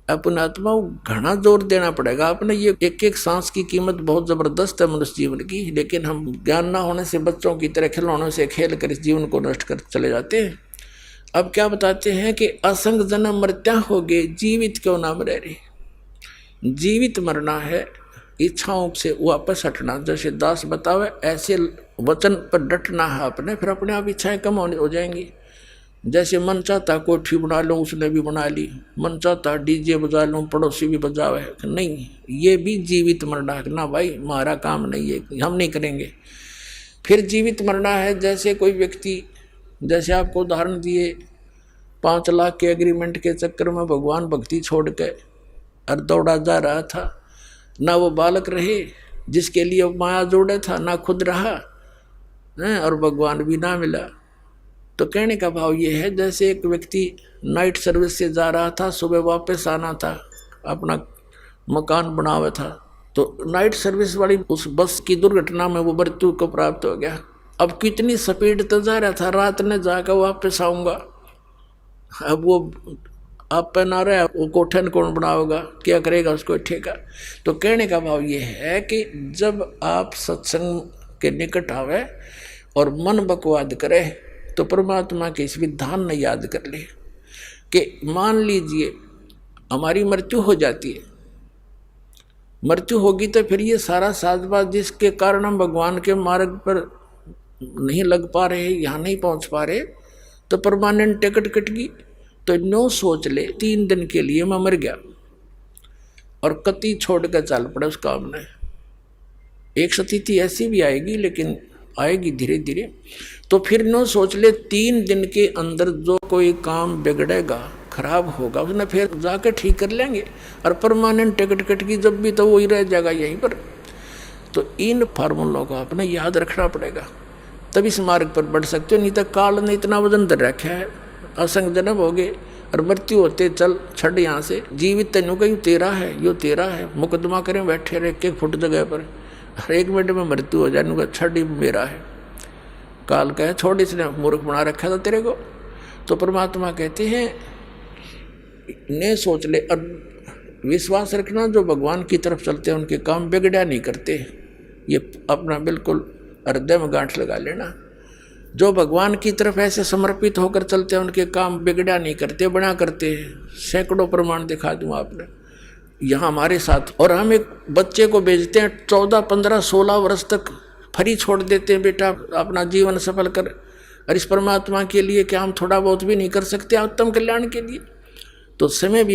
अपने आत्मा को घना जोर देना पड़ेगा। अपने ये एक एक सांस की कीमत बहुत जबरदस्त है मनुष्य जीवन की, लेकिन हम ज्ञान ना होने से बच्चों की तरह खिलौनों से खेल कर इस जीवन को नष्ट कर चले जाते हैं। अब क्या बताते हैं कि असंग जन्म मरत्या हो गए, जीवित क्यों ना मरे रे। जीवित मरना है, इच्छाओं से वापस हटना। जैसे दास बतावे ऐसे वचन पर डटना है अपने, फिर अपने आप इच्छाएं कम हो जाएंगी। जैसे मन चाहता कोठी बना लो, उसने भी बना ली। मन चाहता डीजे बजा लो, पड़ोसी भी बजावे। नहीं, ये भी जीवित मरना है ना भाई, हमारा काम नहीं है, हम नहीं करेंगे। फिर जीवित मरना है जैसे कोई व्यक्ति, जैसे आपको उदाहरण दिए 5 लाख के एग्रीमेंट के चक्कर में भगवान भक्ति छोड़ के और दौड़ा जा रहा था। ना वो बालक रहे जिसके लिए माया जोड़े था, ना खुद रहा, और भगवान भी ना मिला। तो कहने का भाव ये है, जैसे एक व्यक्ति नाइट सर्विस से जा रहा था, सुबह वापस आना था, अपना मकान बनावा था, तो नाइट सर्विस वाली उस बस की दुर्घटना में वो मृत्यु को प्राप्त हो गया। अब कितनी स्पीड तो जा रहा था, रात में जाकर वापस आऊँगा। अब वो आप पे ना रहा, वो कोठन कौन बनाओगा, क्या करेगा उसको ठेका। तो कहने का भाव ये है कि जब आप सत्संग के निकट आवे और मन बकवाद करे, तो परमात्मा के इस विधान ने याद कर ले कि मान लीजिए हमारी मृत्यु हो जाती है, मृत्यु होगी तो फिर ये सारा साजबाज जिसके कारण हम भगवान के मार्ग पर नहीं लग पा रहे, यहाँ नहीं पहुँच पा रहे, तो परमानेंट टिकट कट गई। तो नो सोच ले 3 दिन के लिए मैं मर गया और कति छोड़ कर चल पड़ा उस काम में। एक स्थिति ऐसी भी आएगी, लेकिन आएगी धीरे धीरे। तो फिर नो सोच ले 3 दिन के अंदर जो कोई काम बिगड़ेगा, खराब होगा, उसने फिर जाकर ठीक कर लेंगे। और परमानेंट टिकट कट की जब भी, तो वही रह जाएगा यहीं पर। तो इन फार्मूलों को आपने याद रखना पड़ेगा, तब इस मार्ग पर बढ़ सकते हो। नहीं तो काल ने इतना वजन धर रखा है, असंग जन्म हो गए और मृत्यु होते चल छड़ यहाँ से। जीवित तेनों का यू तेरा है, यो तेरा है, मुकदमा करें बैठे रहे 1 फुट जगह पर, हर 1 मिनट में मृत्यु हो जाए, का छड़ ही मेरा है। काल कहे छोड़, इसने मूर्ख बना रखा था तेरे को। तो परमात्मा कहते हैं ने सोच ले। और विश्वास रखना, जो भगवान की तरफ चलते हैं उनके काम बिगड़ा नहीं करते। ये अपना बिल्कुल हृदय में गांठ लगा लेना। जो भगवान की तरफ ऐसे समर्पित होकर चलते हैं उनके काम बिगड़ा नहीं करते, बना करते हैं। सैकड़ों प्रमाण दिखा दूँ आपने यहाँ हमारे साथ। और हम एक बच्चे को भेजते हैं 14, 15, 16 वर्ष तक फ्री छोड़ देते हैं, बेटा अपना जीवन सफल कर। और इस परमात्मा के लिए क्या हम थोड़ा बहुत भी नहीं कर सकते उत्तम कल्याण के लिए? तो समय भी